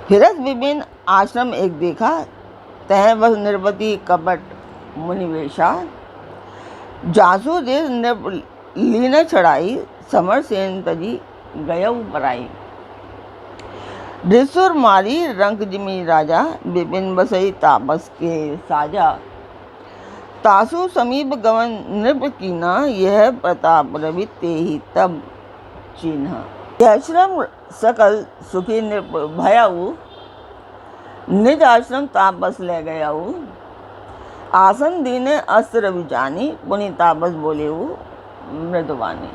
फिरस विभिन्न आश्रम एक देखा, तह बस निर्वती कपट मुनिवेशा। जासु देश लीन चढ़ाई, समर सेन तजी गयऊ पराई। ऋसुर मारी रंक जिमी राजा, विपिन बसई तापस के साजा। तासु समीप गवन नृप कीना, यह प्रताप रवि ते ही तब चिन्ह। यह श्रम सकल सुखी नृप भयाऊ, निज आश्रम तापस ले गयाऊ। आसन दीने अस्त्र विजानी, पुनि तापस बोले मृदुवानी।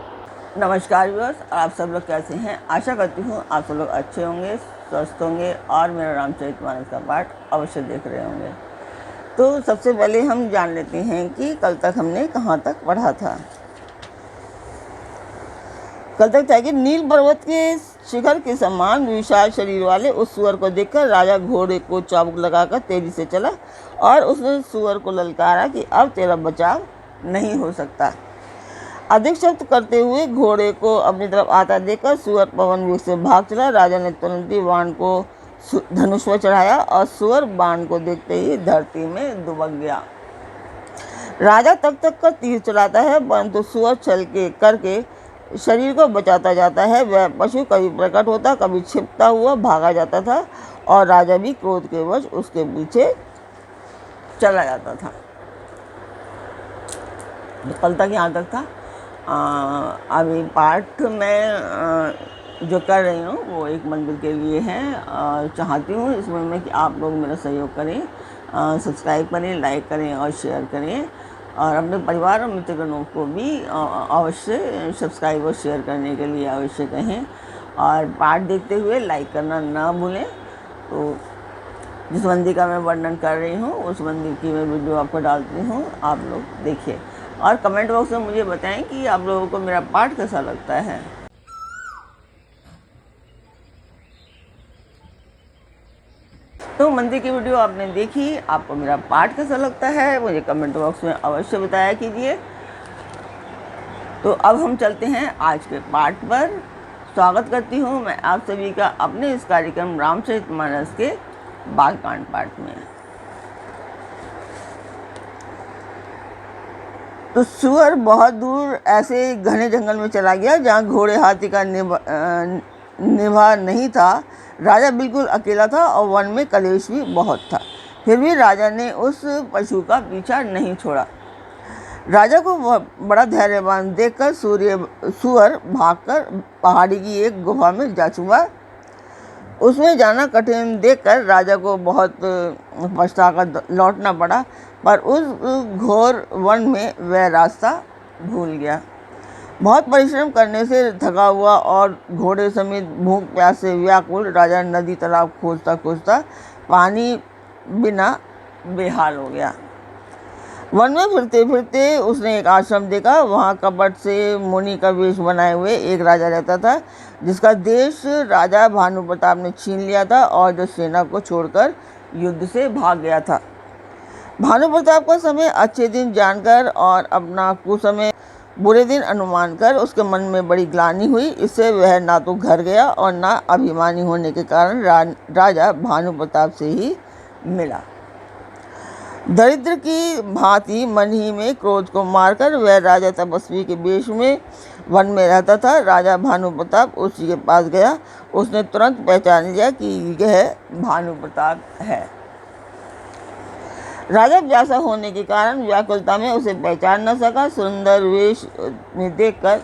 नमस्कार व्यूअर्स, आप सब लोग कैसे हैं? आशा करती हूँ आप सब लोग अच्छे होंगे, स्वस्थ होंगे और मेरा रामचरितमानस का पाठ अवश्य देख रहे होंगे। तो सबसे पहले हम जान लेते हैं कि कल तक हमने कहाँ तक पढ़ा था। कल तक था कि नील पर्वत के शिखर के समान विशाल शरीर वाले उस सुअर को देखकर राजा घोड़े को चाबुक लगाकर तेजी से चला और उसने सुअर को ललकारा कि अब तेरा बचाव नहीं हो सकता। अधिक शब्द करते हुए घोड़े को अपनी तरफ आता देखकर सुअर पवन वेग से भाग चला। राजा ने तुरंत ही बाण को धनुष पर चढ़ाया और सुअर बाण को देखते ही धरती में दुबक गया। राजा तक का तीर चलाता है, परंतु सुअर छल के करके शरीर को बचाता जाता है। वह पशु कभी प्रकट होता, कभी छिपता हुआ भागा जाता था और राजा भी क्रोध के वश उसके पीछे चला जाता था। कल तक यहाँ तक था। अभी पाठ में जो कर रही हूँ वो एक मंदिर के लिए है। चाहती हूँ इसमें मैं कि आप लोग मेरा सहयोग करें, सब्सक्राइब करें, लाइक करें और शेयर करें और अपने परिवार और मित्रगणों को भी अवश्य सब्सक्राइब और शेयर करने के लिए अवश्य कहें। और पाठ देखते हुए लाइक करना ना भूलें। तो जिस मंदिर का मैं वर्णन कर रही हूँ उस मंदिर की मैं वीडियो आपको डालती हूँ, आप लोग देखिए और कमेंट बॉक्स में मुझे बताएं कि आप लोगों को मेरा पाठ कैसा लगता है। तो मंदिर की वीडियो आपने देखी, आपको मेरा पाठ कैसा लगता है मुझे कमेंट बॉक्स में अवश्य बताया कीजिए। तो अब हम चलते हैं आज के पाठ पर। स्वागत करती हूँ मैं आप सभी का अपने इस कार्यक्रम रामचरितमानस के बालकांड पाठ में। तो सुअर बहुत दूर ऐसे घने जंगल में चला गया जहाँ घोड़े हाथी का निभा नहीं था। राजा बिल्कुल अकेला था और वन में कलेश भी बहुत था। फिर भी राजा ने उस पशु का पीछा नहीं छोड़ा। राजा को बड़ा धैर्यवान देखकर सुअर भागकर पहाड़ी की एक गुफा में जा छुपा। उसमें जाना कठिन देखकर राजा को बहुत पछताकर लौटना पड़ा, पर उस घोर वन में वह रास्ता भूल गया। बहुत परिश्रम करने से थका हुआ और घोड़े समेत भूख प्यास से व्याकुल राजा नदी तालाब खोजता पानी बिना बेहाल हो गया। वन में फिरते फिरते उसने एक आश्रम देखा। वहाँ कपट से मुनि का वेश बनाए हुए एक राजा रहता था, जिसका देश राजा भानु प्रताप ने छीन लिया था और जो सेना को छोड़कर युद्ध से भाग गया था। भानु प्रताप का समय अच्छे दिन जानकर और अपना कुसमय बुरे दिन अनुमान कर उसके मन में बड़ी ग्लानि हुई। इससे वह ना तो घर गया और ना अभिमानी होने के कारण राजा भानु प्रताप से ही मिला। दरिद्र की भांति मन ही में क्रोध को मारकर वह राजा तपस्वी के वेश में वन में रहता था। राजा भानु प्रताप उसी के पास गया। उसने तुरंत पहचान लिया कि यह भानु प्रताप है। राजा प्यासा होने के कारण व्याकुलता में उसे पहचान न सका। सुंदर वेश में देखकर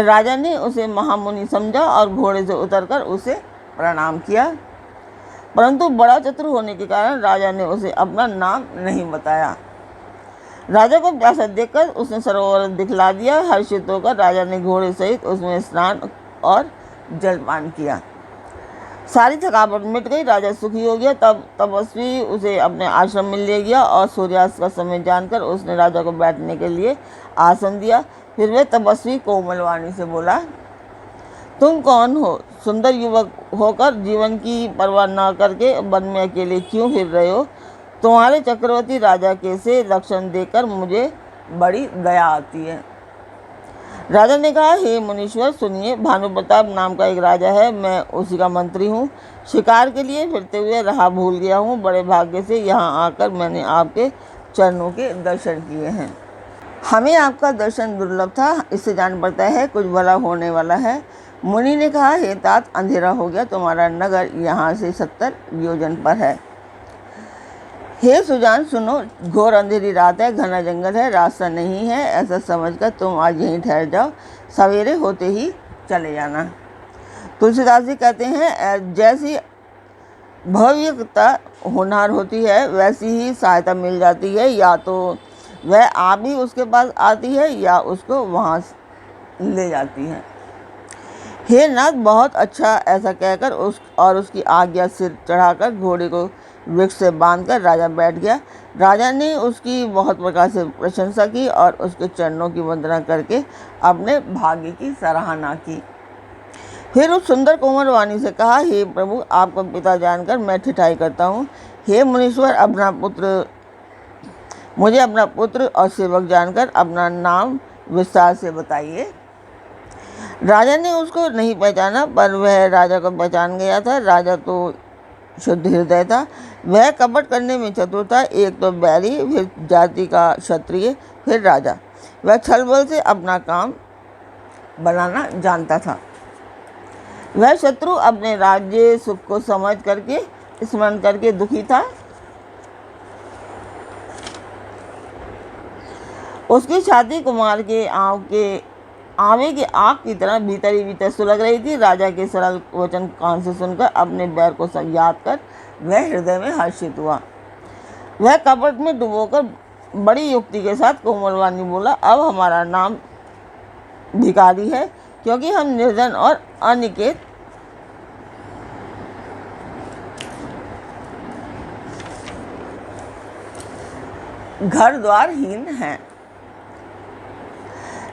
राजा ने उसे महामुनि समझा और घोड़े से उतरकर उसे प्रणाम किया, परंतु बड़ा चतुर होने के कारण राजा ने उसे अपना नाम नहीं बताया। राजा को प्यासा देखकर उसने सरोवर दिखला दिया। हर्षित होकर राजा ने घोड़े सहित उसमें स्नान और जलपान किया। सारी थकावट मिट गई, राजा सुखी हो गया। तब तपस्वी उसे अपने आश्रम में ले गया और सूर्यास्त का समय जानकर उसने राजा को बैठने के लिए आसन दिया। फिर वह तपस्वी कोमल वाणी से बोला, तुम कौन हो? सुंदर युवक होकर जीवन की परवाह न करके वन में अकेले क्यों फिर रहे हो? तुम्हारे चक्रवर्ती राजा के से लक्षण देखकर मुझे बड़ी दया आती है। राजा ने कहा, हे मुनीश्वर सुनिए, भानु प्रताप नाम का एक राजा है, मैं उसी का मंत्री हूँ। शिकार के लिए फिरते हुए राह भूल गया हूँ। बड़े भाग्य से यहाँ आकर मैंने आपके चरणों के दर्शन किए हैं। हमें आपका दर्शन दुर्लभ था, इससे जान पड़ता है कुछ भला होने वाला है। मुनि ने कहा, हे तात, अंधेरा हो गया, तुम्हारा नगर यहाँ से 70 योजन पर है। हे सुजान सुनो, घोर अंधेरी रात है, घना जंगल है, रास्ता नहीं है, ऐसा समझकर तुम आज यहीं ठहर जाओ, सवेरे होते ही चले जाना। तुलसीदास जी कहते हैं, जैसी भव्यता होनहार होती है वैसी ही सहायता मिल जाती है, या तो वह आप ही उसके पास आती है या उसको वहाँ ले जाती है। हे नाथ, बहुत अच्छा। ऐसा कहकर उसकी आज्ञा सिर चढ़ाकर घोड़े को वृक्ष से बांधकर राजा बैठ गया। राजा ने उसकी बहुत प्रकार से प्रशंसा की और उसके चरणों की वंदना करके अपने भाग्य की सराहना की। फिर उस सुंदर कोमल वाणी से कहा, हे प्रभु, आपका पिता जानकर मैं ठिठाई करता हूँ। हे मुनीश्वर, मुझे अपना पुत्र और सेवक जानकर अपना नाम विस्तार से बताइए। राजा ने उसको नहीं पहचाना, पर वह राजा को पहचान गया था। राजा तो शुद्ध हृदय था, वह कपट करने में चतुर था। एक तो बैरी, फिर जाति का क्षत्रिय, फिर राजा। वह छल बल से अपना काम बनाना जानता था। वह शत्रु अपने राज्य सुख को समझ करके स्मरण करके दुखी था। उसकी छाती कुमार के आवे की आग की तरह भीतर ही भीतर सुलग रही थी। राजा के सरल वचन कान से सुनकर अपने बैर को सब याद कर वह हृदय में हर्षित हुआ। वह कपट में डुबोकर बड़ी युक्ति के साथ कोमलवाणी बोला, अब हमारा नाम भिखारी है, क्योंकि हम निर्धन और अनिकेत घर द्वारहीन हैं।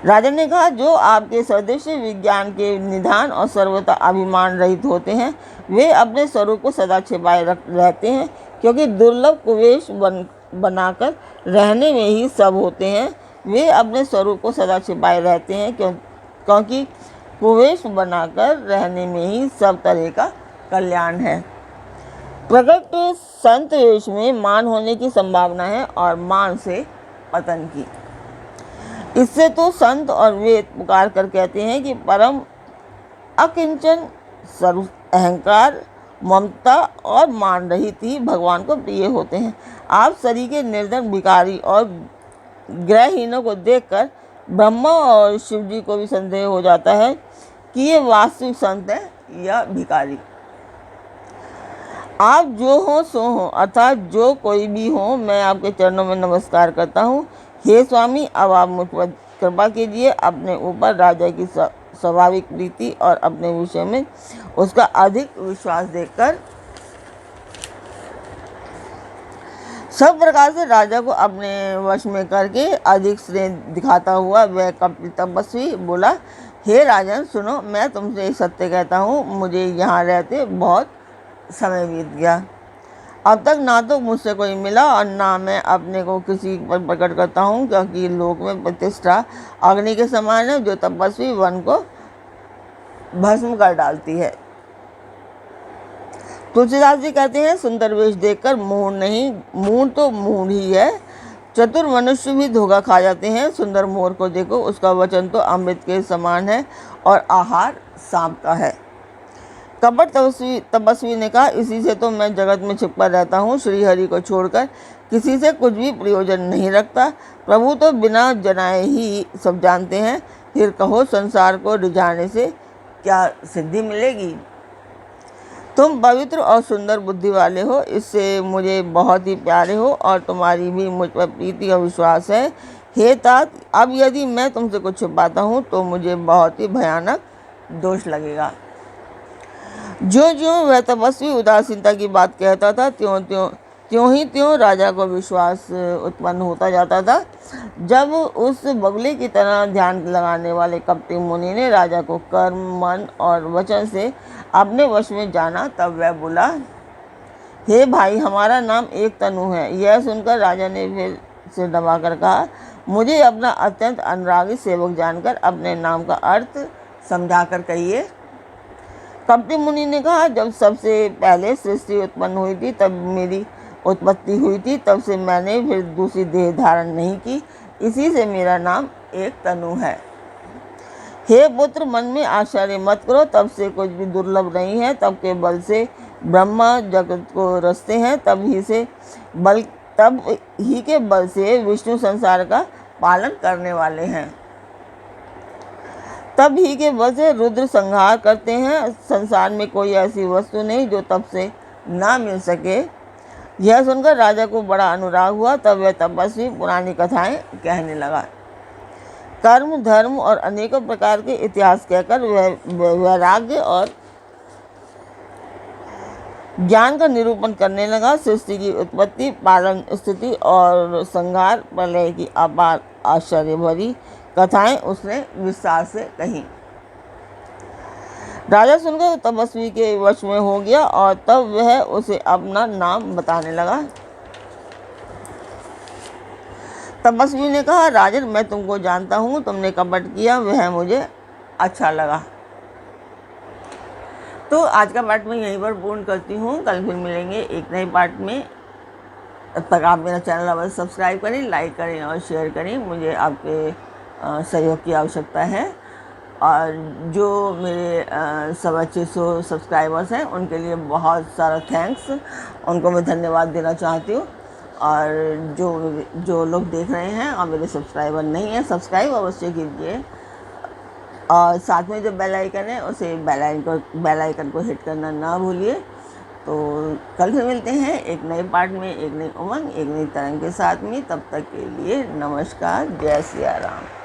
राजा ने कहा, जो आपके सदृश विज्ञान के निधान और सर्वथा अभिमान रहित होते हैं, वे अपने स्वरूप को सदा छिपाए रहते हैं, क्योंकि दुर्लभ कुवेश बनाकर रहने में ही सब होते हैं। वे अपने स्वरूप को सदा छिपाए रहते हैं, क्योंकि कुवेश बनाकर रहने में ही सब तरह का कल्याण है। प्रकट संत वेश में मान होने की संभावना है और मान से पतन की। इससे तो संत और वेद पुकार कर कहते हैं कि परम अकिंचन, सर्व अहंकार, ममता और मान रहित ही भगवान को प्रिय होते हैं। आप सरीखे निर्धन, भिखारी और ग्रहहीनों को देखकर ब्रह्मा और शिव जी को भी संदेह हो जाता है कि ये वास्तविक संत है या भिखारी। आप जो हो सो हो, अर्थात जो कोई भी हो, मैं आपके चरणों में नमस्कार करता हूँ। हे स्वामी, अब आप मुझ पर कृपा कीजिए। अपने ऊपर राजा की स्वाभाविक प्रीति और अपने विषय में उसका अधिक विश्वास देखकर सब प्रकार से राजा को अपने वश में करके अधिक स्नेह दिखाता हुआ वह कपिल तपस्वी बोला, हे राजन सुनो, मैं तुमसे सत्य कहता हूँ, मुझे यहाँ रहते बहुत समय बीत गया। अब तक ना तो मुझसे कोई मिला और ना मैं अपने को किसी पर प्रकट करता हूँ, क्योंकि लोक में प्रतिष्ठा अग्नि के समान है, जो तपस्वी वन को भस्म कर डालती है। तुलसीदास जी कहते हैं, सुंदर वेश देखकर मूढ़ नहीं, मूढ़ तो मूढ़ ही है। चतुर मनुष्य भी धोखा खा जाते हैं। सुंदर मोर को देखो, उसका वचन तो अमृत के समान है और आहार सांप का है। कपट तपस्वी ने कहा, इसी से तो मैं जगत में छिपा रहता हूँ, श्री हरि को छोड़कर किसी से कुछ भी प्रयोजन नहीं रखता। प्रभु तो बिना जनाए ही सब जानते हैं, फिर कहो संसार को रिझाने से क्या सिद्धि मिलेगी। तुम पवित्र और सुंदर बुद्धि वाले हो, इससे मुझे बहुत ही प्यारे हो और तुम्हारी भी मुझ पर प्रीति और विश्वास है। हे तात, अब यदि मैं तुमसे कुछ छुपाता हूँ तो मुझे बहुत ही भयानक दोष लगेगा। जो वह तपस्वी उदासीनता की बात कहता था, त्यों राजा को विश्वास उत्पन्न होता जाता था। जब उस बगले की तरह ध्यान लगाने वाले कपटी मुनि ने राजा को कर्म, मन और वचन से अपने वश में जाना, तब वह बोला, हे भाई, हमारा नाम एक तनु है। यह सुनकर राजा ने फिर से दबाकर कहा, मुझे अपना अत्यंत अनुरागी सेवक जानकर अपने नाम का अर्थ समझाकर कहिए। कपटी मुनि ने कहा, जब सबसे पहले सृष्टि उत्पन्न हुई थी तब मेरी उत्पत्ति हुई थी, तब से मैंने फिर दूसरी देह धारण नहीं की, इसी से मेरा नाम एक तनु है। हे पुत्र, मन में आश्चर्य मत करो, तब से कुछ भी दुर्लभ नहीं है। तब के बल से ब्रह्मा जगत को रचते हैं, तब ही के बल से विष्णु संसार का पालन करने वाले हैं, तब ही के बल से रुद्र संहार करते हैं। संसार में कोई ऐसी वस्तु नहीं जो तब से ना मिल सके। यह सुनकर राजा को बड़ा अनुराग हुआ। तब वह तपस्वी पुरानी कथाएं कहने लगा। कर्म, धर्म और अनेकों प्रकार के इतिहास कहकर वह वैराग्य और ज्ञान का निरूपण करने लगा। सृष्टि की उत्पत्ति, पालन, स्थिति और संहार, प्रलय की अपार आश्चर्य भरी कथाएं उसने विस्तार से कही। राजा सुनकर तपस्वी के वश में हो गया और तब वह उसे अपना नाम बताने लगा। तपस्वी ने कहा, राजन, मैं तुमको जानता हूँ, तुमने कपट किया, वह मुझे अच्छा लगा। तो आज का पार्ट मैं यहीं पर पूर्ण करती हूँ। कल फिर मिलेंगे एक नए पार्ट में। तब तक आप मेरा चैनल अवश्य सब्सक्राइब करें, लाइक करें और शेयर करें। मुझे आपके सहयोग की आवश्यकता है। और जो मेरे 650 सब्सक्राइबर्स हैं उनके लिए बहुत सारा थैंक्स, उनको मैं धन्यवाद देना चाहती हूँ। और जो लोग देख रहे हैं और मेरे सब्सक्राइबर नहीं हैं, सब्सक्राइब अवश्य कीजिए। और साथ में जो बेल आइकन है उसे बेल आइकन को हिट करना ना भूलिए। तो कल फिर मिलते हैं एक नए पार्ट में, एक नई उमंग, एक नई तरंग के साथ में। तब तक के लिए नमस्कार, जय सिया राम।